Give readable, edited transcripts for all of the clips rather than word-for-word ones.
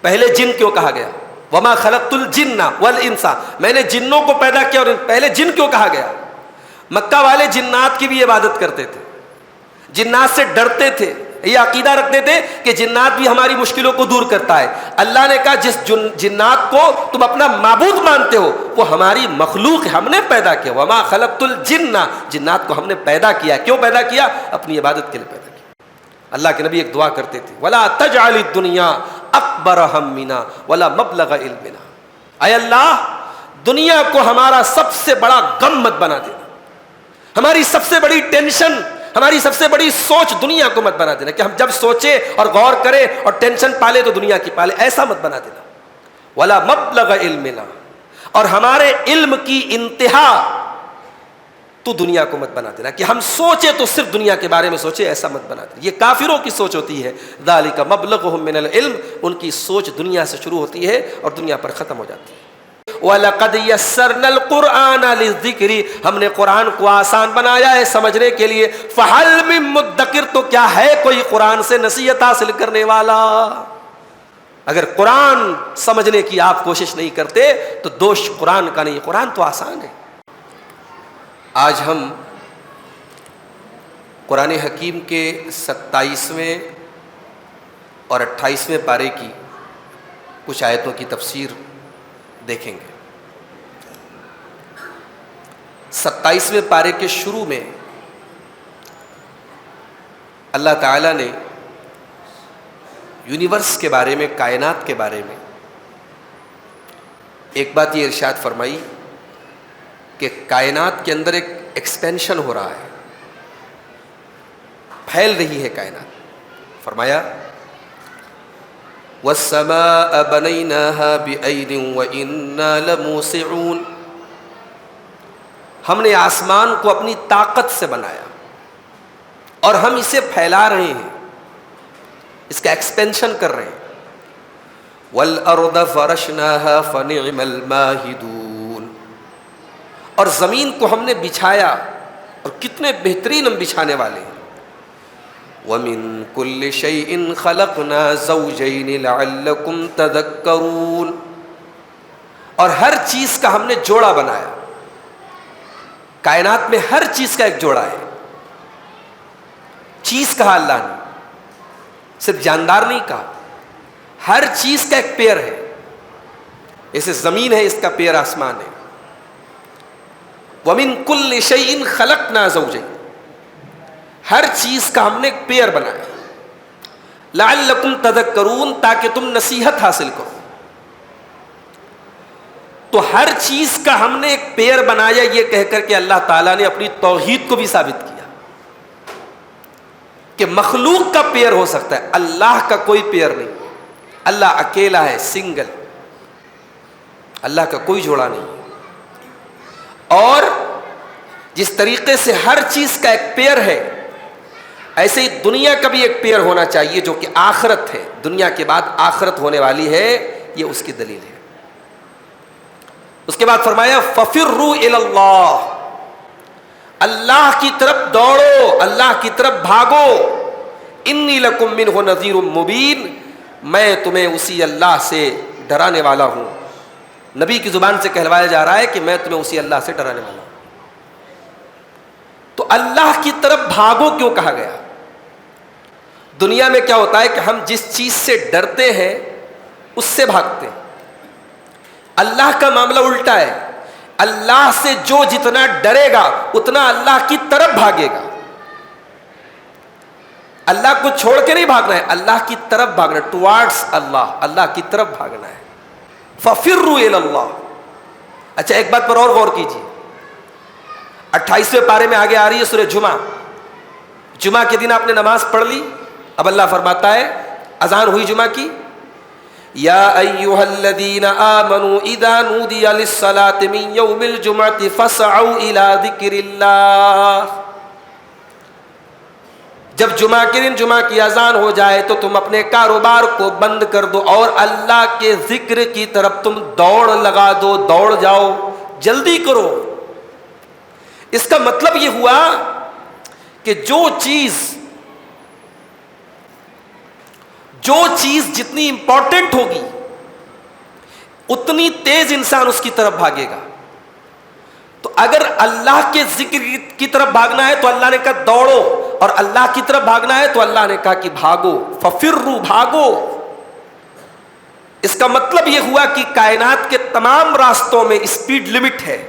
پہلے جن کیوں کہا گیا؟ وما خلقت الجن والانس، میں نے جنوں کو پیدا کیا، اور پہلے جن کیوں کہا گیا؟ مکہ والے جنات کی بھی عبادت کرتے تھے، جنات سے ڈرتے تھے، یہ عقیدہ رکھتے تھے کہ جنات بھی ہماری مشکلوں کو دور کرتا ہے۔ اللہ نے کہا جس جنات کو تم اپنا معبود مانتے ہو وہ ہماری مخلوق ہے، ہم نے پیدا کیا۔ وما خلقت الجن، جنات کو ہم نے پیدا کیا۔ کیوں پیدا کیا؟ اپنی عبادت کے لیے پیدا کیا۔ اللہ کے نبی ایک دعا کرتے تھے، ولا تجعل الدنیا اکبر ہمنا ولا مبلغ علمنا، اے اللہ دنیا کو ہمارا سب سے بڑا غم مت بنا دینا، ہماری سب سے بڑی ٹینشن، ہماری سب سے بڑی سوچ دنیا کو مت بنا دینا کہ ہم جب سوچے اور غور کریں اور ٹینشن پالے تو دنیا کی پالے، ایسا مت بنا دینا۔ ولا مبلغ علمنا، اور ہمارے علم کی انتہا تو دنیا کو مت بنا دینا کہ ہم سوچے تو صرف دنیا کے بارے میں سوچے، ایسا مت بنا دینا۔ یہ کافروں کی سوچ ہوتی ہے، ذالک مبلغہم من العلم، ان کی سوچ دنیا سے شروع ہوتی ہے اور دنیا پر ختم ہو جاتی ہے۔ وَلَقَدْ يَسَّرْنَا الْقُرْآنَ لِلذِّكْرِ، ہم نے قرآن کو آسان بنایا ہے سمجھنے کے لیے۔ فَهَلْ مِن مُدَّكِرٍ، تو کیا ہے کوئی قرآن سے نصیحت حاصل کرنے والا؟ اگر قرآن سمجھنے کی آپ کوشش نہیں کرتے تو دوش قرآن کا نہیں، قرآن تو آسان ہے۔ آج ہم قرآن حکیم کے 27ویں اور 28ویں پارے کی کچھ آیتوں کی تفسیر دیکھیں گے۔ 27ویں پارے کے شروع میں اللہ تعالیٰ نے یونیورس کے بارے میں، کائنات کے بارے میں ایک بات یہ ارشاد فرمائی کہ کائنات کے اندر ایک ایکسپینشن ہو رہا ہے، پھیل رہی ہے کائنات۔ فرمایا وَالسَّمَاءَ بَنَيْنَاهَا بِأَيْدٍ وَإِنَّا لَمُوسِعُونَ، ہم نے آسمان کو اپنی طاقت سے بنایا اور ہم اسے پھیلا رہے ہیں، اس کا ایکسپینشن کر رہے ہیں۔ وَالْأَرْضَ فَرَشْنَاهَا فَنِعْمَ الْمَاهِدُونَ، اور زمین کو ہم نے بچھایا اور کتنے بہترین ہم بچھانے والے ہیں۔ وَمِن كُلِّ شَيْءٍ خَلَقْنَا زَوْجَيْنِ لَعَلَّكُمْ تَذَكَّرُونَ، اور ہر چیز کا ہم نے جوڑا بنایا۔ کائنات میں ہر چیز کا ایک جوڑا ہے۔ چیز کہا اللہ نے، صرف جاندار نہیں کہا، ہر چیز کا ایک پیر ہے۔ جیسے زمین ہے، اس کا پیر آسمان ہے۔ وَمِن كُلِّ شَيْءٍ خَلَقْنَا زَوْجَيْنِ، ہر چیز کا ہم نے ایک پیر بنایا۔ لَعَلَّكُمْ تَذَكَّرُونَ، تاکہ تم نصیحت حاصل کرو۔ تو ہر چیز کا ہم نے ایک پیر بنایا، یہ کہہ کر کے اللہ تعالیٰ نے اپنی توحید کو بھی ثابت کیا کہ مخلوق کا پیر ہو سکتا ہے، اللہ کا کوئی پیر نہیں۔ اللہ اکیلا ہے، سنگل، اللہ کا کوئی جوڑا نہیں۔ اور جس طریقے سے ہر چیز کا ایک پیر ہے، ایسے ہی دنیا کا بھی ایک پیر ہونا چاہیے جو کہ آخرت ہے، دنیا کے بعد آخرت ہونے والی ہے، یہ اس کی دلیل ہے۔ اس کے بعد فرمایا فَفِرُّوا إِلَى اللَّهِ، اللہ کی طرف دوڑو، اللہ کی طرف بھاگو۔ إِنِّي لَكُمْ مِنْهُ نَذِيرٌ مُبِينٌ، میں تمہیں اسی اللہ سے ڈرانے والا ہوں۔ نبی کی زبان سے کہلوایا جا رہا ہے کہ میں تمہیں اسی اللہ سے ڈرانے والا ہوں۔ تو اللہ کی طرف بھاگو کیوں کہا گیا؟ دنیا میں کیا ہوتا ہے کہ ہم جس چیز سے ڈرتے ہیں اس سے بھاگتے ہیں۔ اللہ کا معاملہ الٹا ہے، اللہ سے جو جتنا ڈرے گا اتنا اللہ کی طرف بھاگے گا۔ اللہ کو چھوڑ کے نہیں بھاگنا ہے، اللہ کی طرف بھاگنا ہے، ٹوارڈز اللہ، اللہ کی طرف بھاگنا ہے۔ فَفِرُّوا إِلَى اللَّهِ۔ اچھا ایک بات پر اور غور کیجیے، 28ویں پارے میں آگے آ رہی ہے سورہ جمعہ۔ جمعہ کے دن آپ نے نماز پڑھ لی، اب اللہ فرماتا ہے، اذان ہوئی جمعہ کی، یا ایھا الذین آمنوا اذا نودی للصلاۃ من یوم الجمعۃ فاسعوا الی ذکر اللہ۔ جب جمعہ کے دن جمعہ کی اذان ہو جائے تو تم اپنے کاروبار کو بند کر دو اور اللہ کے ذکر کی طرف تم دوڑ لگا دو، دوڑ جاؤ، جلدی کرو۔ اس کا مطلب یہ ہوا کہ جو چیز جو چیز جتنی امپورٹنٹ ہوگی اتنی تیز انسان اس کی طرف بھاگے گا. تو اگر اللہ کے ذکر کی طرف بھاگنا ہے تو اللہ نے کہا دوڑو, اور اللہ کی طرف بھاگنا ہے تو اللہ نے کہا کہ بھاگو. ففروا, بھاگو. اس کا مطلب یہ ہوا کہ کائنات کے تمام راستوں میں اسپیڈ لمٹ ہے.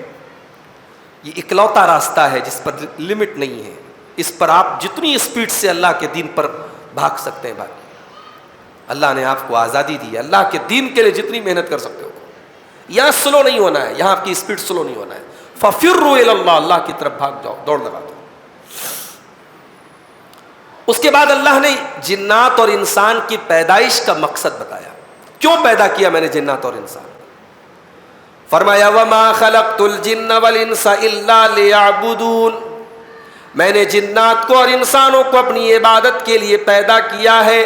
یہ اکلوتا راستہ ہے جس پر لمٹ نہیں ہے. اس پر آپ جتنی اسپیڈ سے اللہ کے دین پر بھاگ سکتے ہیں بھاگیں. اللہ نے آپ کو آزادی دی ہے, اللہ کے دین کے لیے جتنی محنت کر سکتے ہو. یہاں سلو نہیں ہونا ہے, یہاں آپ کی اسپیڈ سلو نہیں ہونا ہے. ففروا الی اللہ, اللہ کی طرف بھاگ جاؤ, دوڑ لگا دو. اس کے بعد اللہ نے جنات اور انسان کی پیدائش کا مقصد بتایا. کیوں پیدا کیا میں نے جنات اور انسان؟ فرمایا وما خلقت الجن والانس الا لیعبدون, میں نے جنات کو اور انسانوں کو اپنی عبادت کے لیے پیدا کیا ہے.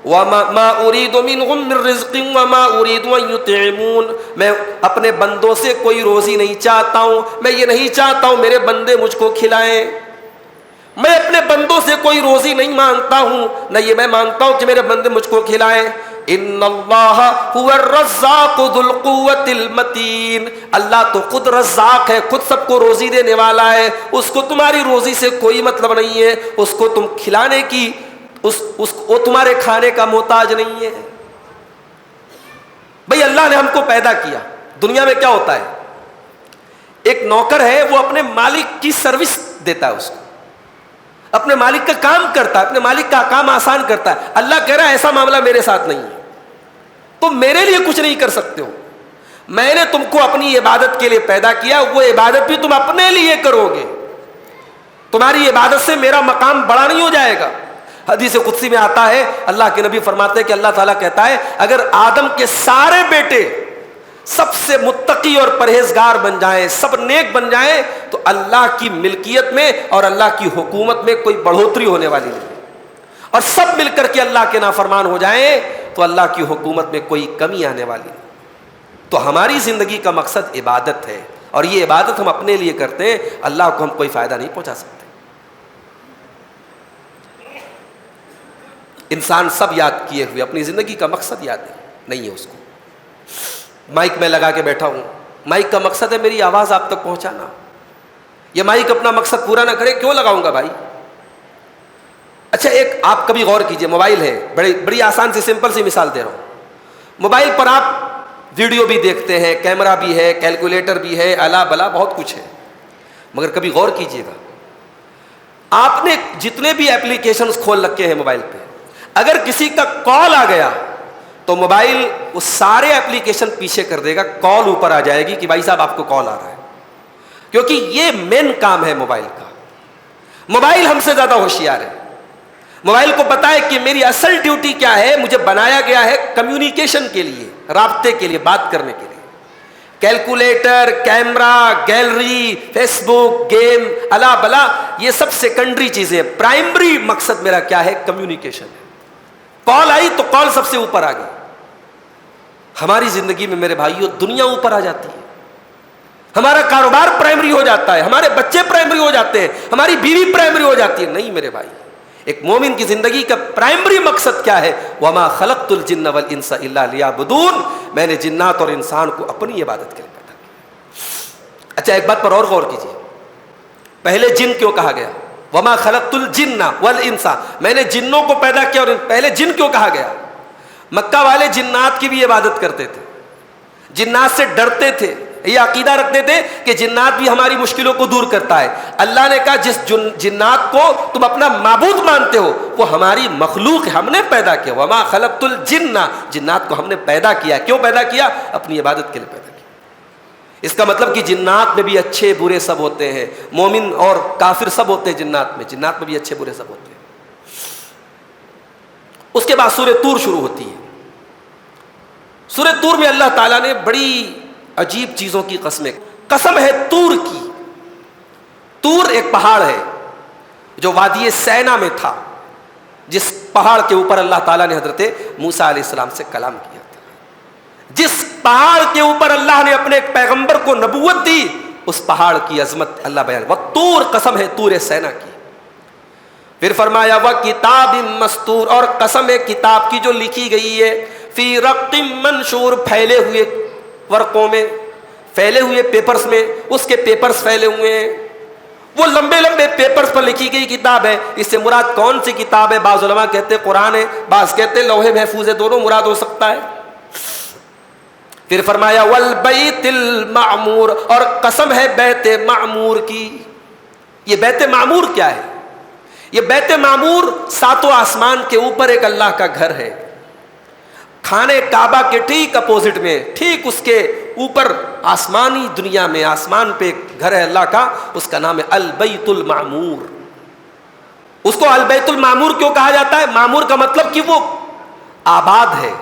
وما اريد منهم من رزق وما اريد ان يطعمون, میں اپنے بندوں سے کوئی روزی نہیں چاہتا ہوں. میں یہ نہیں چاہتا ہوں میرے بندے مجھ کو کھلائیں. میں اپنے بندوں سے کوئی روزی نہیں مانگتا ہوں, نہ یہ میں مانگتا ہوں کہ میرے بندے مجھ کو کھلائیں. ان اللہ هو الرزاق ذو القوة المتین, اللہ تو خود رزاق ہے, خود سب کو روزی دینے والا ہے. اس کو تمہاری روزی سے کوئی مطلب نہیں ہے, اس کو تم کھلانے کی وہ تمہارے کھانے کا محتاج نہیں ہے. بھئی اللہ نے ہم کو پیدا کیا. دنیا میں کیا ہوتا ہے, ایک نوکر ہے وہ اپنے مالک کی سروس دیتا ہے, اس کو اپنے مالک کا کام کرتا ہے, اپنے مالک کا کام آسان کرتا ہے. اللہ کہہ رہا ہے ایسا معاملہ میرے ساتھ نہیں ہے, تم میرے لیے کچھ نہیں کر سکتے ہو. میں نے تم کو اپنی عبادت کے لیے پیدا کیا, وہ عبادت بھی تم اپنے لیے کرو گے. تمہاری عبادت سے میرا مقام بڑا نہیں ہو جائے گا. حدیث قدسی میں آتا ہے, اللہ کے نبی فرماتے ہیں کہ اللہ تعالیٰ کہتا ہے اگر آدم کے سارے بیٹے سب سے متقی اور پرہیزگار بن جائیں, سب نیک بن جائیں, تو اللہ کی ملکیت میں اور اللہ کی حکومت میں کوئی بڑھوتری ہونے والی نہیں. اور سب مل کر کے اللہ کے نافرمان ہو جائیں تو اللہ کی حکومت میں کوئی کمی آنے والی نہیں. تو ہماری زندگی کا مقصد عبادت ہے, اور یہ عبادت ہم اپنے لیے کرتے ہیں, اللہ کو ہم کوئی فائدہ نہیں پہنچا سکتے. انسان سب یاد کیے ہوئے, اپنی زندگی کا مقصد یاد نہیں ہے اس کو. مائک میں لگا کے بیٹھا ہوں, مائک کا مقصد ہے میری آواز آپ تک پہنچانا. یہ مائک اپنا مقصد پورا نہ کرے کیوں لگاؤں گا بھائی؟ اچھا ایک آپ کبھی غور کیجئے, موبائل ہے, بڑی آسان سی سمپل سی مثال دے رہا ہوں. موبائل پر آپ ویڈیو بھی دیکھتے ہیں, کیمرہ بھی ہے, کیلکولیٹر بھی ہے, الا بلا بہت کچھ ہے. مگر کبھی غور کیجئے گا, آپ نے جتنے بھی ایپلیکیشنز کھول رکھے ہیں موبائل پہ, اگر کسی کا کال آ گیا تو موبائل وہ سارے ایپلیکیشن پیچھے کر دے گا, کال اوپر آ جائے گی کہ بھائی صاحب آپ کو کال آ رہا ہے. کیونکہ یہ مین کام ہے موبائل کا. موبائل ہم سے زیادہ ہوشیار ہے. موبائل کو پتا ہے کہ میری اصل ڈیوٹی کیا ہے, مجھے بنایا گیا ہے کمیونیکیشن کے لیے, رابطے کے لیے, بات کرنے کے لیے. کیلکولیٹر, کیمرہ, گیلری, فیس بک, گیم, الا بلا یہ سب سیکنڈری چیزیں. پرائمری مقصد میرا کیا ہے, کمیونیکیشن ہے. کال آئی تو کال سب سے اوپر آ گئی. ہماری زندگی میں میرے بھائیوں دنیا اوپر آ جاتی ہے, ہمارا کاروبار پرائمری ہو جاتا ہے, ہمارے بچے پرائمری ہو جاتے ہیں, ہماری بیوی پرائمری ہو جاتی ہے. نہیں میرے بھائی, ایک مومن کی زندگی کا پرائمری مقصد کیا ہے؟ وما خلقت الجن والانس الا لیعبدون, میں نے جنات اور انسان کو اپنی عبادت کے لیے پیدا کیا. اچھا ایک بات پر اور غور کیجیے, پہلے جن کیوں کہا گیا؟ وما خلقت الجن والانس, میں نے جنوں کو پیدا کیا, اور پہلے جن کیوں کہا گیا؟ مکہ والے جنات کی بھی عبادت کرتے تھے, جنات سے ڈرتے تھے, یہ عقیدہ رکھتے تھے کہ جنات بھی ہماری مشکلوں کو دور کرتا ہے. اللہ نے کہا جس جنات کو تم اپنا معبود مانتے ہو وہ ہماری مخلوق ہے, ہم نے پیدا کیا. وما خلقت الجن, جنات کو ہم نے پیدا کیا. کیوں پیدا کیا؟ اپنی عبادت کے لیے پیدا کیا. اس کا مطلب کہ جنات میں بھی اچھے برے سب ہوتے ہیں, مومن اور کافر سب ہوتے ہیں جنات میں, جنات میں بھی اچھے برے سب ہوتے ہیں. اس کے بعد سورہ طور شروع ہوتی ہے. سورہ طور میں اللہ تعالیٰ نے بڑی عجیب چیزوں کی قسم ہے طور کی. طور ایک پہاڑ ہے جو وادی سینا میں تھا, جس پہاڑ کے اوپر اللہ تعالیٰ نے حضرت موسیٰ علیہ السلام سے کلام کیا تھا. جس پہاڑ کے اوپر اللہ نے اپنے ایک پیغمبر کو نبوت دی, اس پہاڑ کی عظمت اللہ بیان. وہ طور, قسم ہے طور سینا کی. پھر فرمایا وہ کتاب مستور، اور قسم ہے کتاب کی جو لکھی گئی ہے، فی رق منشور، پھیلے ہوئے ورقوں میں، پھیلے ہوئے پیپرز میں، اس کے پیپرز پھیلے ہوئے ہیں، وہ لمبے لمبے پیپرز پر لکھی گئی کتاب ہے۔ اس سے مراد کون سی کتاب ہے؟ بعض علماء کہتے ہیں قرآن ہے، بعض کہتے ہیں لوح محفوظ ہے، دونوں مراد ہو سکتا ہے۔ پھر فرمایا والبیت المعمور، اور قسم ہے بیت معمور کی۔ یہ بیت معمور کیا ہے؟ یہ بیت معمور ساتوں آسمان کے اوپر ایک اللہ کا گھر ہے، خانہ کعبہ کے ٹھیک اپوزٹ میں، ٹھیک اس کے اوپر آسمانی دنیا میں، آسمان پہ ایک گھر ہے اللہ کا، اس کا نام ہے البیت المعمور۔ اس کو البیت المعمور کیوں کہا جاتا ہے؟ معمور کا مطلب کہ وہ آباد ہے،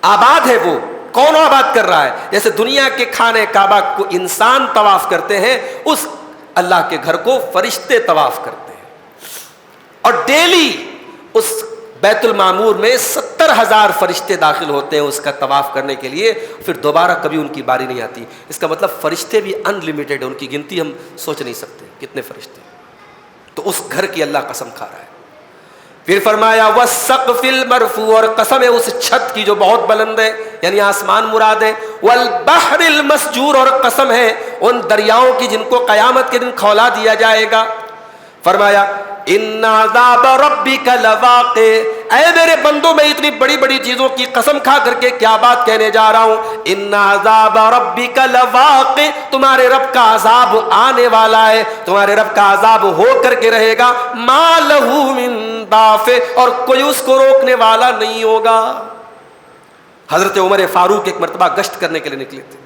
آباد ہے۔ وہ کون آباد کر رہا ہے؟ جیسے دنیا کے خانہ کعبہ کو انسان طواف کرتے ہیں، اس اللہ کے گھر کو فرشتے طواف کرتے ہیں، اور ڈیلی اس بیت المعمور میں 70,000 فرشتے داخل ہوتے ہیں اس کا طواف کرنے کے لیے، پھر دوبارہ کبھی ان کی باری نہیں آتی۔ اس کا مطلب فرشتے بھی ان لمیٹڈ ہیں، ان کی گنتی ہم سوچ نہیں سکتے کتنے فرشتے۔ تو اس گھر کی اللہ قسم کھا رہا ہے۔ پھر فرمایا والسقف المرفوع، اور قسم ہے اس چھت کی جو بہت بلند ہے، یعنی آسمان مراد ہے، والبحر المسجور، اور قسم ہے ان دریاؤں کی جن کو قیامت کے دن کھولا دیا جائے گا۔ فرمایا ان عذاب ربک لواقع، اے میرے بندوں میں اتنی بڑی بڑی چیزوں کی قسم کھا کر کے کیا بات کہنے جا رہا ہوں؟ ان عذاب ربک لواقع، تمہارے رب کا عذاب آنے والا ہے، تمہارے رب کا عذاب ہو کر کے رہے گا، ما لہ من دافع، اور کوئی اس کو روکنے والا نہیں ہوگا۔ حضرت عمر فاروق ایک مرتبہ گشت کرنے کے لیے نکلے تھے،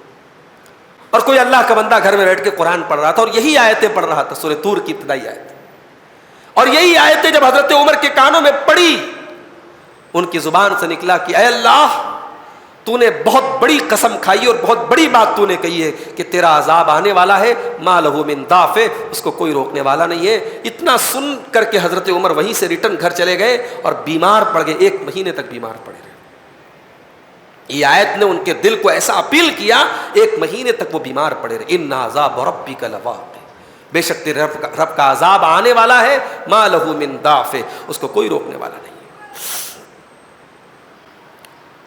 اور کوئی اللہ کا بندہ گھر میں بیٹھ کے قرآن پڑھ رہا تھا، اور یہی آیتیں پڑھ رہا تھا، سورہ طور کی ابتدائی آیت، اور یہی آیتیں جب حضرت عمر کے کانوں میں پڑی، ان کی زبان سے نکلا کہ اے اللہ، تو نے بہت بڑی قسم کھائی اور بہت بڑی بات تو نے کہی ہے کہ تیرا عذاب آنے والا ہے، ما لہ من دافع، اس کو کوئی روکنے والا نہیں ہے۔ اتنا سن کر کے حضرت عمر وہیں سے ریٹرن گھر چلے گئے اور بیمار پڑ گئے، 1 مہینے تک بیمار پڑے رہے۔ یہ آیت نے ان کے دل کو ایسا اپیل کیا، 1 مہینے تک وہ بیمار پڑے رہے۔ ان عذاب ربک لواقع، بے شک تیرے رب کا عذاب آنے والا ہے، ما لہ من دافع، اس کو کوئی روکنے والا نہیں ہے۔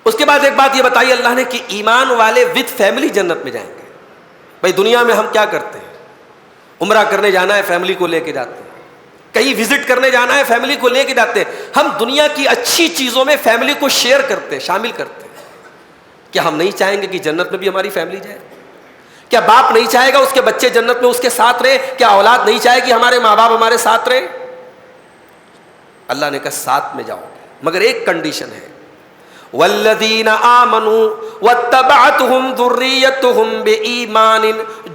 اس کے بعد ایک بات یہ بتائی اللہ نے کہ ایمان والے وتھ فیملی جنت میں جائیں گے۔ بھائی دنیا میں ہم کیا کرتے ہیں؟ عمرہ کرنے جانا ہے، فیملی کو لے کے جاتے ہیں، کہیں وزٹ کرنے جانا ہے، فیملی کو لے کے جاتے ہیں۔ ہم دنیا کی اچھی چیزوں میں فیملی کو شیئر کرتے ہیں، شامل کرتے ہیں۔ کیا ہم نہیں چاہیں گے کہ جنت میں بھی ہماری فیملی جائے؟ کیا باپ نہیں چاہے گا اس کے بچے جنت میں اس کے ساتھ رہے؟ کیا اولاد نہیں چاہے کہ ہمارے ماں باپ ہمارے ساتھ رہے؟ اللہ نے کہا ساتھ میں جاؤ گے، مگر ایک کنڈیشن ہے، والذین آمنوا واتبعتهم ذریتهم بإیمان،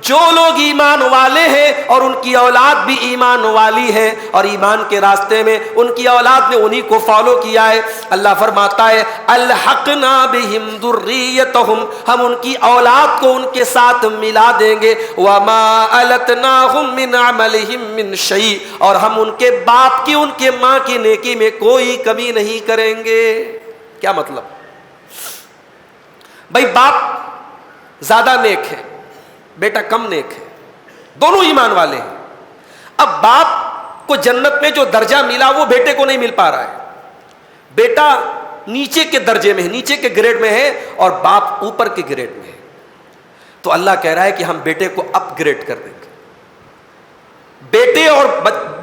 جو لوگ ایمان والے ہیں اور ان کی اولاد بھی ایمان والی ہے اور ایمان کے راستے میں ان کی اولاد نے انہی کو فالو کیا ہے، اللہ فرماتا ہے الحقنا بہم ذریتهم، ہم ان کی اولاد کو ان کے ساتھ ملا دیں گے، وما التناهم من عملهم من شیء، اور ہم ان کے باپ کی ان کے ماں کی نیکی میں کوئی کمی نہیں کریں گے۔ کیا مطلب؟ بھائی باپ زیادہ نیک ہے، بیٹا کم نیک ہے، دونوں ایمان والے ہیں، اب باپ کو جنت میں جو درجہ ملا وہ بیٹے کو نہیں مل پا رہا ہے، بیٹا نیچے کے درجے میں ہے، نیچے کے گریڈ میں ہے، اور باپ اوپر کے گریڈ میں ہے، تو اللہ کہہ رہا ہے کہ ہم بیٹے کو اپ گریڈ کر دیں گے۔ بیٹے اور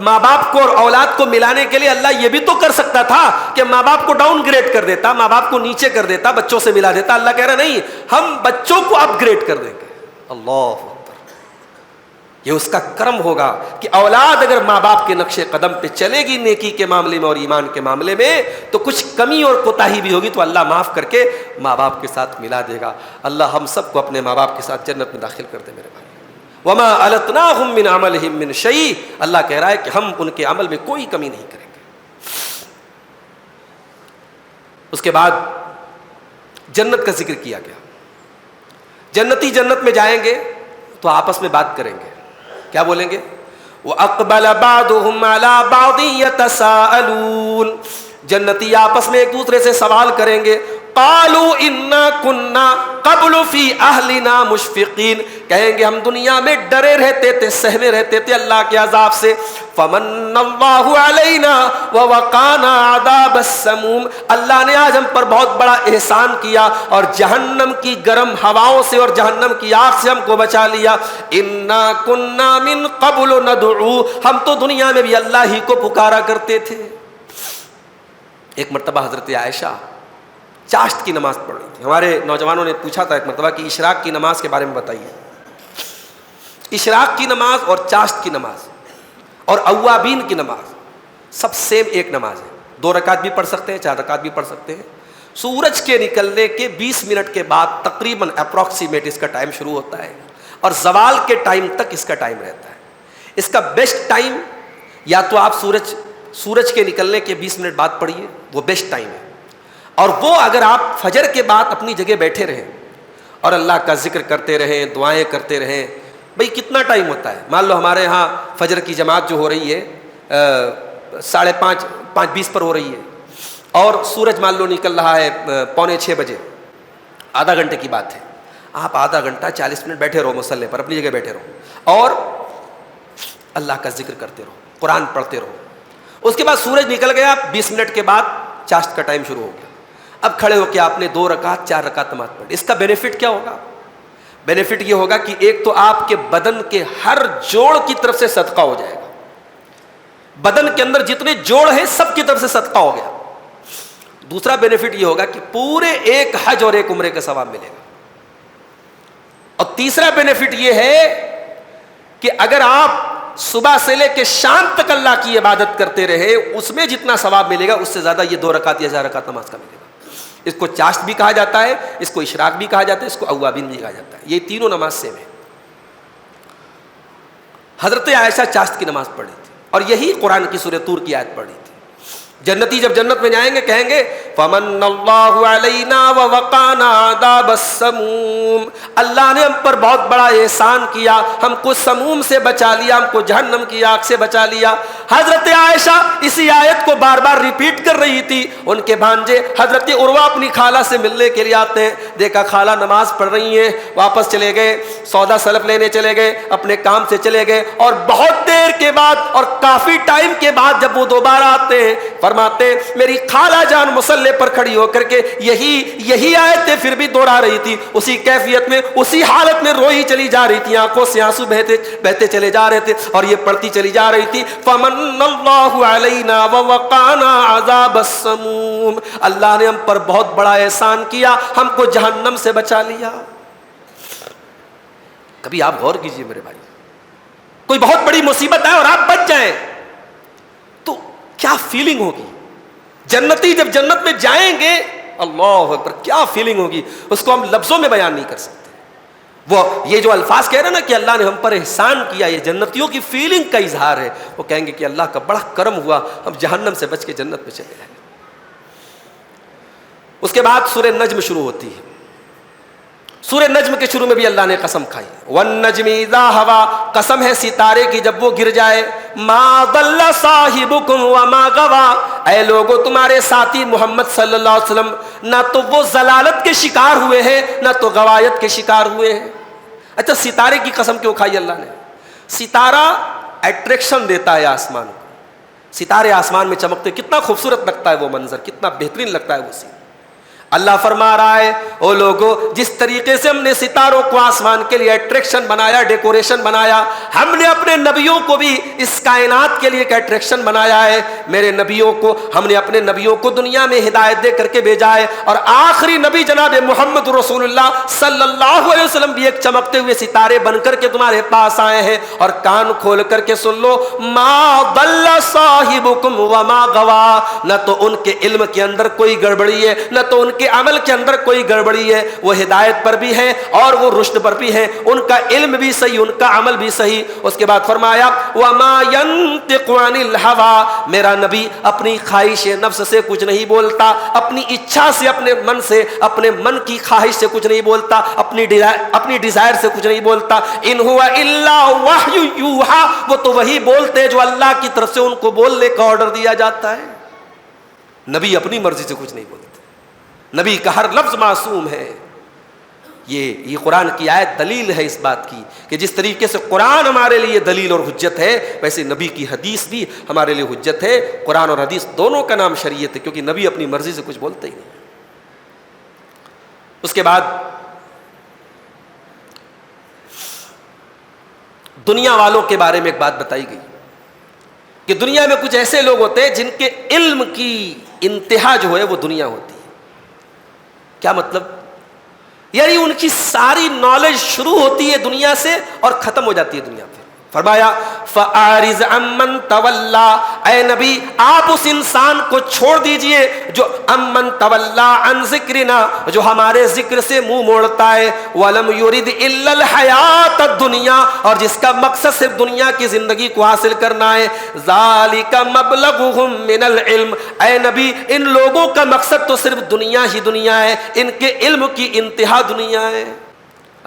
ماں باپ کو اور اولاد کو ملانے کے لیے اللہ یہ بھی تو کر سکتا تھا کہ ماں باپ کو ڈاؤن گریڈ کر دیتا، ماں باپ کو نیچے کر دیتا، بچوں سے ملا دیتا۔ اللہ کہہ رہا نہیں، ہم بچوں کو اپ گریڈ کر دیں گے۔ اللہ اکبر، یہ اس کا کرم ہوگا کہ اولاد اگر ماں باپ کے نقش قدم پہ چلے گی نیکی کے معاملے میں اور ایمان کے معاملے میں، تو کچھ کمی اور کوتاہی بھی ہوگی تو اللہ معاف کر کے ماں باپ کے ساتھ ملا دے گا۔ اللہ ہم سب کو اپنے ماں باپ کے ساتھ جنت میں داخل کر دے میرے بھائی۔ وما التناهم من عملهم من شيء، اللہ کہہ رہا ہے کہ ہم ان کے عمل میں کوئی کمی نہیں کریں گے۔ اس کے بعد جنت کا ذکر کیا گیا، جنتی جنت میں جائیں گے تو آپس میں بات کریں گے، کیا بولیں گے؟ وَأَقْبَلَ بَعْضُهُمْ عَلَى بَعْضٍ يَتَسَاءَلُونَ، جنتی آپس میں ایک دوسرے سے سوال کریں گے، قالوا انا كنا قبل فی اہلنا مشفقین، کہیں گے ہم دنیا میں ڈرے رہتے تھے، سہمے رہتے تھے اللہ کے عذاب سے. فمن اللہ علینا ووقانا عذاب السموم، اللہ نے آج ہم پر بہت بڑا احسان کیا اور جہنم کی گرم ہواؤں سے اور جہنم کی آگ سے ہم کو بچا لیا. انا کنا من قبل ندعو، ہم تو دنیا میں بھی اللہ ہی کو پکارا کرتے تھے. ایک مرتبہ حضرت عائشہ چاشت کی نماز پڑھ رہی تھی. ہمارے نوجوانوں نے پوچھا تھا ایک مرتبہ کہ اشراق کی نماز کے بارے میں بتائیے. اشراق کی نماز اور چاشت کی نماز اور اوابین کی نماز سب سیم ایک نماز ہے. 2 رکعت بھی پڑھ سکتے ہیں، 4 رکعت بھی پڑھ سکتے ہیں. سورج کے نکلنے کے 20 منٹ کے بعد تقریباً اپروکسیمیٹ اس کا ٹائم شروع ہوتا ہے اور زوال کے ٹائم تک اس کا ٹائم رہتا ہے. اس کا بیسٹ ٹائم یا تو آپ سورج کے نکلنے کے 20 منٹ بعد پڑھیے، وہ بیسٹ ٹائم ہے. اور وہ اگر آپ فجر کے بعد اپنی جگہ بیٹھے رہیں اور اللہ کا ذکر کرتے رہیں، دعائیں کرتے رہیں. بھئی کتنا ٹائم ہوتا ہے؟ مان لو ہمارے ہاں فجر کی جماعت جو ہو رہی ہے 5:30 پر ہو رہی ہے اور سورج مان لو نکل رہا ہے 5:45 بجے، آدھا گھنٹے کی بات ہے. آپ آدھا گھنٹہ 40 منٹ بیٹھے رہو مصلی پر، اپنی جگہ بیٹھے رہو اور اللہ کا ذکر کرتے رہو، قرآن پڑھتے رہو. اس کے بعد سورج نکل گیا، 20 منٹ کے بعد چاشت کا ٹائم شروع ہو گیا. اب کھڑے ہو کے آپ نے 2 رکعت 4 رکعت نماز پڑھی. اس کا بینیفٹ کیا ہوگا؟ بینیفٹ یہ ہوگا کہ ایک تو آپ کے بدن کے ہر جوڑ کی طرف سے صدقہ ہو جائے گا. بدن کے اندر جتنے جوڑ ہیں سب کی طرف سے صدقہ ہو گیا. دوسرا بینیفٹ یہ ہوگا کہ پورے ایک حج اور ایک عمرے کا ثواب ملے گا. اور تیسرا بینیفٹ یہ ہے کہ اگر آپ صبح سے لے کے شام تک اللہ کی عبادت کرتے رہے، اس میں جتنا ثواب ملے گا اس سے زیادہ یہ 2 رکعت یا 4 رکعت نماز کا ملے گا. اس کو چاشت بھی کہا جاتا ہے، اس کو اشراق بھی کہا جاتا ہے، اس کو اوابین بھی کہا جاتا ہے. یہ تینوں نماز سیم ہے. حضرت عائشہ چاشت کی نماز پڑھی تھی اور یہی قرآن کی سورہ طور کی آیت پڑھی تھی. جنتی جب جنت میں جائیں گے کہیں گے فمن اللہ علینا ووقانا عذاب السموم، اللہ نے ہم پر بہت بڑا احسان کیا، ہم کو سموم سے بچا لیا، ہم کو جہنم کی آگ سے بچا لیا. حضرت عائشہ اسی آیت کو بار بار ریپیٹ کر رہی تھی. ان کے بھانجے حضرت عروہ اپنی خالہ سے ملنے کے لیے آتے ہیں، دیکھا خالہ نماز پڑھ رہی ہیں، واپس چلے گئے، سودا سلف لینے چلے گئے، اپنے کام سے چلے گئے. اور بہت دیر کے بعد اور کافی ٹائم کے بعد جب وہ دوبارہ آتے ہیں فرماتے میری خالہ جان مصلی پر کھڑی ہو کر کے یہی آیتیں پھر بھی دوہرا رہی تھی. اسی کیفیت میں اسی حالت میں روئی چلی جا رہی تھی، آنکھوں سے آنسو بہتے چلے جا رہے تھے اور یہ پڑھتی چلی جا رہی تھی فمن اللہ علینا ووقانا عذاب السموم، اللہ نے ہم پر بہت بڑا احسان کیا، ہم کو جہنم سے بچا لیا. کبھی آپ غور کیجئے میرے بھائی، کوئی بہت بڑی مصیبت ہے اور آپ بچ جائیں تو کیا فیلنگ ہوگی؟ جنتی جب جنت میں جائیں گے اللہ اکبر کیا فیلنگ ہوگی، اس کو ہم لفظوں میں بیان نہیں کر سکتے. وہ یہ جو الفاظ کہہ رہے ہیں نا کہ اللہ نے ہم پر احسان کیا، یہ جنتیوں کی فیلنگ کا اظہار ہے. وہ کہیں گے کہ اللہ کا بڑا کرم ہوا، ہم جہنم سے بچ کے جنت میں چلے گئے. اس کے بعد سورہ نجم شروع ہوتی ہے. سورہ نجم کے شروع میں بھی اللہ نے قسم کھائی، والنجم اذا ہوا، قسم ہے ستارے کی جب وہ گر جائے. ما ضل صاحبکم وما غوا، اے لوگو تمہارے ساتھی محمد صلی اللہ علیہ وسلم نہ تو وہ ضلالت کے شکار ہوئے ہیں نہ تو غوایت کے شکار ہوئے ہیں. اچھا ستارے کی قسم کیوں کھائی اللہ نے؟ ستارہ اٹریکشن دیتا ہے آسمان کو. ستارے آسمان میں چمکتے کتنا خوبصورت لگتا ہے وہ منظر، کتنا بہترین لگتا ہے وہ سین. اللہ فرما رہا ہے او لوگو جس طریقے سے ہم نے ستاروں کو آسمان کے لیے اٹریکشن بنایا، ڈیکوریشن بنایا، ہم نے اپنے نبیوں کو بھی اس کائنات کے لیے ایک اٹریکشن بنایا ہے. میرے نبیوں کو ہم نے اپنے نبیوں کو دنیا میں ہدایت دے کر کے بھیجا ہے اور آخری نبی جناب محمد رسول اللہ صلی اللہ علیہ وسلم بھی ایک چمکتے ہوئے ستارے بن کر کے تمہارے پاس آئے ہیں. اور کان کھول کر کے سن لو، ما ضل صاحبکم وما غوا، نہ تو ان کے علم کے اندر کوئی گڑبڑی ہے نہ تو ان کے عمل کے اندر کوئی گڑبڑی ہے. وہ ہدایت پر بھی ہے اور وہ رشد پر بھی ہے، ان کا علم بھی صحیح، ان کا عمل بھی صحیح. اس کے بعد فرمایا وما ينطق عن الهوى، میرا نبی اپنی خواہش نفس سے کچھ نہیں بولتا، اپنی اچھا سے، اپنے من سے، اپنے من کی خواہش سے کچھ نہیں بولتا، اپنی ڈیزائر سے کچھ نہیں بولتا. ان هو الا وحی یوحى، وہ تو وہی بولتے جو اللہ کی طرف سے ان کو بولنے کا آرڈر دیا جاتا ہے. نبی اپنی مرضی سے کچھ نہیں بولتے. نبی کا ہر لفظ معصوم ہے. یہ قرآن کی آیت دلیل ہے اس بات کی کہ جس طریقے سے قرآن ہمارے لیے دلیل اور حجت ہے ویسے نبی کی حدیث بھی ہمارے لیے حجت ہے. قرآن اور حدیث دونوں کا نام شریعت ہے کیونکہ نبی اپنی مرضی سے کچھ بولتے ہی نہیں. اس کے بعد دنیا والوں کے بارے میں ایک بات بتائی گئی کہ دنیا میں کچھ ایسے لوگ ہوتے ہیں جن کے علم کی انتہا جو ہے وہ دنیا ہوتی ہے. کیا مطلب؟ یعنی ان کی ساری نالج شروع ہوتی ہے دنیا سے اور ختم ہو جاتی ہے دنیا پہ. فرمایا فَأَعْرِضْ عَمَّنْ تَوَلَّى، اے نبی آپ اس انسان کو چھوڑ دیجئے جو عَمَّنْ تَوَلَّى عَنْ ذِكْرِنَا، جو ہمارے ذکر سے منہ موڑتا ہے، وَلَمْ يُرِدْ إِلَّا الْحَيَاةَ الدُّنْيَا، اور جس کا مقصد صرف دنیا کی زندگی کو حاصل کرنا ہے. ذَلِكَ مَبْلَغُهُم مِّنَ الْعِلْمِ، اے نبی ان لوگوں کا مقصد تو صرف دنیا ہی دنیا ہے، ان کے علم کی انتہا دنیا ہے.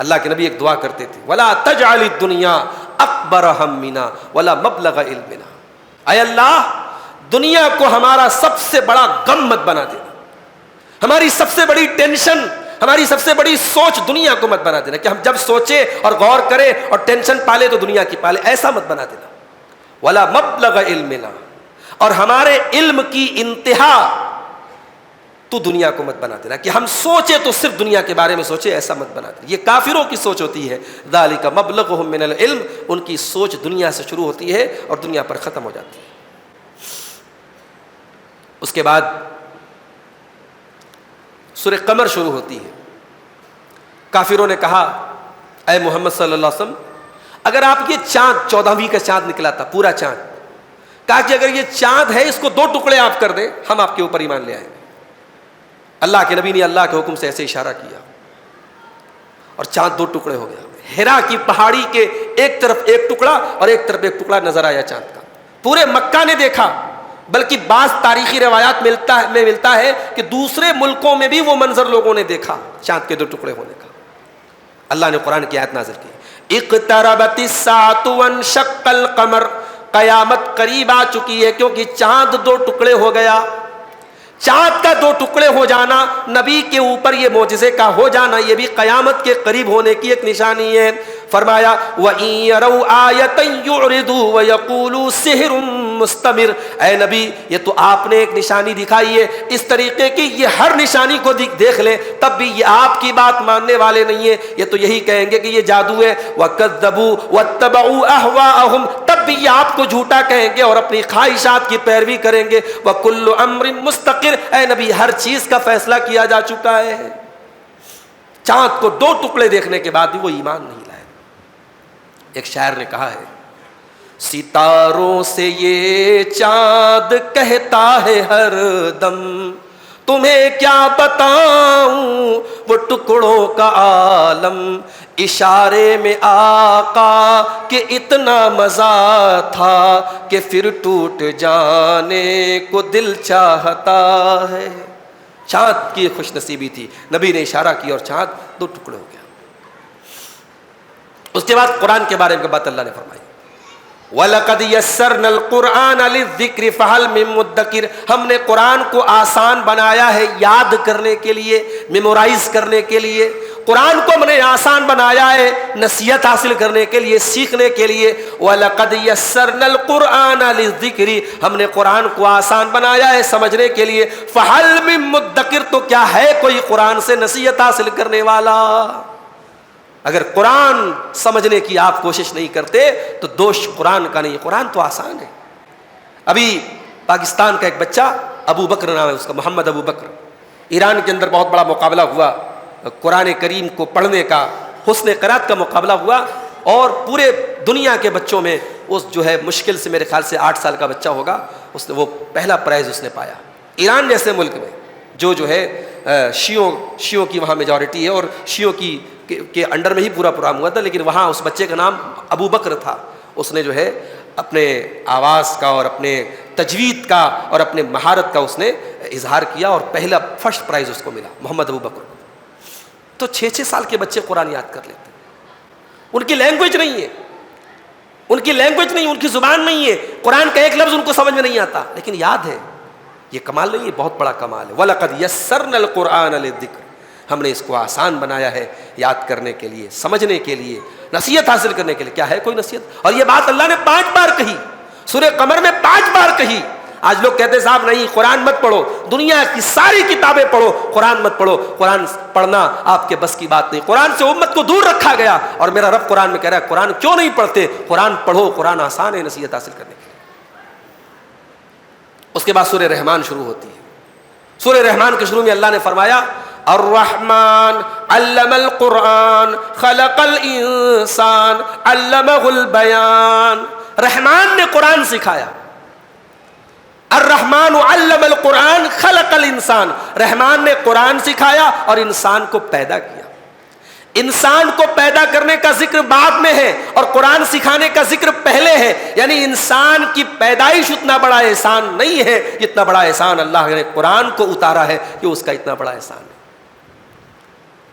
اللہ کے نبی ایک دعا کرتے تھے وَلَا تَجْعَلِ الدُّنْيَا اکبر ہمنا ولا مبلغ علمنا، اے اللہ دنیا کو ہمارا سب سے بڑا غم مت بنا دینا، ہماری سب سے بڑی ٹینشن، ہماری سب سے بڑی سوچ دنیا کو مت بنا دینا کہ ہم جب سوچے اور غور کریں اور ٹینشن پالے تو دنیا کی پالے، ایسا مت بنا دینا. ولا مبلغ علمنا، اور ہمارے علم کی انتہا تو دنیا کو مت بنا دینا کہ ہم سوچے تو صرف دنیا کے بارے میں سوچے، ایسا مت بنا دینا. یہ کافروں کی سوچ ہوتی ہے. ذالک مبلغہم من العلم، ان کی سوچ دنیا سے شروع ہوتی ہے اور دنیا پر ختم ہو جاتی ہے. اس کے بعد سورہ قمر شروع ہوتی ہے. کافروں نے کہا اے محمد صلی اللہ علیہ وسلم اگر آپ یہ چاند 14ویں کا چاند نکلا تھا پورا چاند، کہا کہ اگر یہ چاند ہے اس کو 2 ٹکڑے آپ کر دیں ہم آپ کے اوپر ایمان لے آئیں گے. اللہ کے نبی نے اللہ کے حکم سے ایسے اشارہ کیا اور چاند 2 ٹکڑے ہو گیا. ہیرا کی پہاڑی کے ایک طرف ایک ٹکڑا اور ایک طرف ایک ٹکڑا نظر آیا چاند کا. پورے مکہ نے دیکھا، بلکہ بعض تاریخی روایات میں ملتا ہے کہ دوسرے ملکوں میں بھی وہ منظر لوگوں نے دیکھا چاند کے 2 ٹکڑے ہونے کا. اللہ نے قرآن کی آیت نازل کی اقتربت الساعۃ وانشق القمر، قیامت قریب آ چکی ہے کیونکہ چاند 2 ٹکڑے ہو گیا. چاند کا 2 ٹکڑے ہو جانا، نبی کے اوپر یہ معجزے کا ہو جانا، یہ بھی قیامت کے قریب ہونے کی ایک نشانی ہے. فرمایا وَإِن يَرَوْا آيَةً يُعْرِضُوا وَيَقُولُوا سِحْرٌ مُسْتَمِرٌ، اے نبی یہ تو آپ نے ایک نشانی دکھائی ہے، اس طریقے کی یہ ہر نشانی کو دیکھ لیں تب بھی یہ آپ کی بات ماننے والے نہیں ہیں، یہ تو یہی کہیں گے کہ یہ جادو ہے. وَكَذَّبُوا وَاتَّبَعُوا أَهْوَاءَهُمْ، تب بھی یہ آپ کو جھوٹا کہیں گے اور اپنی خواہشات کی پیروی کریں گے. وَكُلُّ أَمْرٍ مُسْتَقِرٌ، اے نبی ہر چیز کا فیصلہ کیا جا چکا ہے. چاند کو 2 ٹکڑے دیکھنے کے بعد بھی وہ ایمان نہیں لائے. ایک شاعر نے کہا ہے ستاروں سے یہ چاند کہتا ہے ہر دم تمہیں کیا بتاؤں وہ ٹکڑوں کا عالم، اشارے میں آقا کہ اتنا مزہ تھا کہ پھر ٹوٹ جانے کو دل چاہتا ہے. چاند کی خوش نصیبی تھی، نبی نے اشارہ کیا اور چاند 2 ٹکڑے ہو گیا. اس کے بعد قرآن کے بارے میں بات اللہ نے فرمائی وَلَقَدْ يَسَّرْنَا الْقُرْآنَ لِلذِّكْرِ فَهَلْ مِن مُدَّكِرٍ، ہم نے قرآن کو آسان بنایا ہے یاد کرنے کے لیے، میمورائز کرنے کے لیے. قرآن کو ہم نے آسان بنایا ہے نصیحت حاصل کرنے کے لیے، سیکھنے کے لیے. وَلَقَدْ يَسَّرْنَا الْقُرْآنَ لِلذِّكْرِ، ہم نے قرآن کو آسان بنایا ہے سمجھنے کے لیے. فَهَلْ مِن مُدَّكِرٍ، تو کیا ہے کوئی قرآن سے نصیحت حاصل کرنے والا؟ اگر قرآن سمجھنے کی آپ کوشش نہیں کرتے تو دوش قرآن کا نہیں، قرآن تو آسان ہے. ابھی پاکستان کا ایک بچہ ابو بکر نام ہے اس کا، محمد ابو بکر، ایران کے اندر بہت بڑا مقابلہ ہوا قرآن کریم کو پڑھنے کا، حسن قرات کا مقابلہ ہوا اور پورے دنیا کے بچوں میں اس جو ہے مشکل سے میرے خیال سے 8 سال کا بچہ ہوگا، اس نے وہ پہلا پرائز اس نے پایا. ایران جیسے ملک میں جو ہے شیعوں کی وہاں میجورٹی ہے اور شیعوں کے انڈر میں ہی پورا پروگرام ہوا تھا، لیکن وہاں اس بچے کا نام ابو بکر تھا. اس نے جو ہے اپنے آواز کا اور اپنے تجوید کا اور اپنے مہارت کا اس نے اظہار کیا اور پہلا فرسٹ پرائز اس کو ملا محمد ابو بکر. تو 6 سال کے بچے قرآن یاد کر لیتے، ان کی لینگویج نہیں ہے، ان کی زبان نہیں ہے، قرآن کا ایک لفظ ان کو سمجھ میں نہیں آتا، لیکن یہ کمال نہیں، یہ بہت بڑا کمال ہے. وَلَقَدْ يَسَّرْنَا الْقُرْآنَ لِلذِّكْرِ، ہم نے اس کو آسان بنایا ہے یاد کرنے کے لیے، سمجھنے کے لیے، نصیحت حاصل کرنے کے لیے. کیا ہے کوئی نصیحت؟ اور یہ بات اللہ نے 5 بار کہی، سورہ قمر میں 5 بار کہی. آج لوگ کہتے ہیں صاحب نہیں قرآن مت پڑھو، دنیا کی ساری کتابیں پڑھو، قرآن مت پڑھو. قرآن پڑھنا آپ کے بس کی بات نہیں. قرآن سے امت کو دور رکھا گیا، اور میرا رب قرآن میں کہہ رہا ہے قرآن کیوں نہیں پڑھتے؟ قرآن پڑھو، قرآن آسان ہے نصیحت حاصل کرنے کے لیے. اس کے بعد سورہ رحمان شروع ہوتی ہے. سورہ رحمان کے شروع میں اللہ نے فرمایا الرحمن علم القرآن خلق الانسان علمہ البیان. رحمان نے قرآن سکھایا. الرحمن علم القرآن خلق الانسان، رحمان نے قرآن سکھایا اور انسان کو پیدا کیا. انسان کو پیدا کرنے کا ذکر بعد میں ہے اور قرآن سکھانے کا ذکر پہلے ہے. یعنی انسان کی پیدائش اتنا بڑا احسان نہیں ہے جتنا بڑا احسان اللہ نے قرآن کو اتارا ہے، کہ اس کا اتنا بڑا احسان ہے.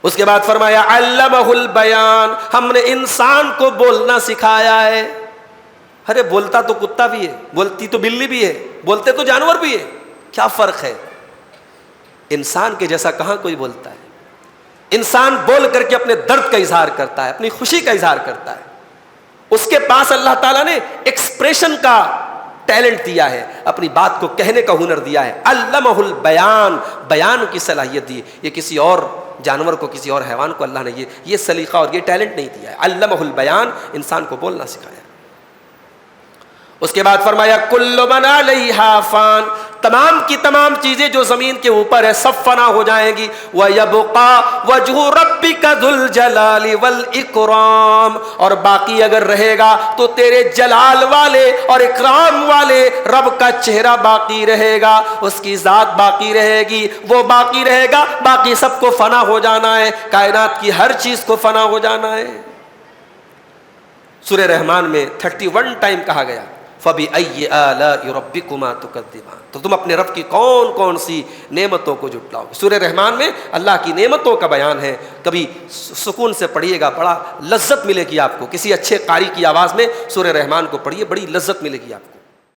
اس کے بعد فرمایا علمہ البیان، ہم نے انسان کو بولنا سکھایا ہے. ارے بولتا تو کتا بھی ہے، بولتی تو بلی بھی ہے، بولتے تو جانور بھی ہے، کیا فرق ہے؟ انسان کے جیسا کہاں کوئی بولتا ہے؟ انسان بول کر کے اپنے درد کا اظہار کرتا ہے، اپنی خوشی کا اظہار کرتا ہے. اس کے پاس اللہ تعالیٰ نے ایکسپریشن کا ٹیلنٹ دیا ہے، اپنی بات کو کہنے کا ہنر دیا ہے. علمہ البیان، بیان کی صلاحیت دی. یہ کسی اور جانور کو، کسی اور حیوان کو اللہ نے یہ سلیقہ اور یہ ٹیلنٹ نہیں دیا ہے. علمہ البیان، انسان کو بولنا سکھایا. اس کے بعد فرمایا کل من علیہا فان، تمام کی تمام چیزیں جو زمین کے اوپر ہے سب فنا ہو جائیں گی. وَيَبْقَى وَجْهُ رَبِّكَ ذُو الْجَلَالِ وَالْإِكْرَامِ، اور باقی اگر رہے گا تو تیرے جلال والے اور اکرام والے رب کا چہرہ باقی رہے گا، اس کی ذات باقی رہے گی، وہ باقی رہے گا. باقی سب کو فنا ہو جانا ہے، کائنات کی ہر چیز کو فنا ہو جانا ہے. سورہ رحمان میں 31 ٹائم کہا گیا فَبِأَيِّ آلَاءِ رَبِّكُمَا تُكَذِّبَانِ، تو تم اپنے رب کی کون کون سی نعمتوں کو جھٹلاؤ. سورہ رحمان میں اللہ کی نعمتوں کا بیان ہے. کبھی سکون سے پڑھیے گا، بڑا لذت ملے گی آپ کو. کسی اچھے قاری کی آواز میں سورہ رحمان کو پڑھیے، بڑی لذت ملے گی آپ کو.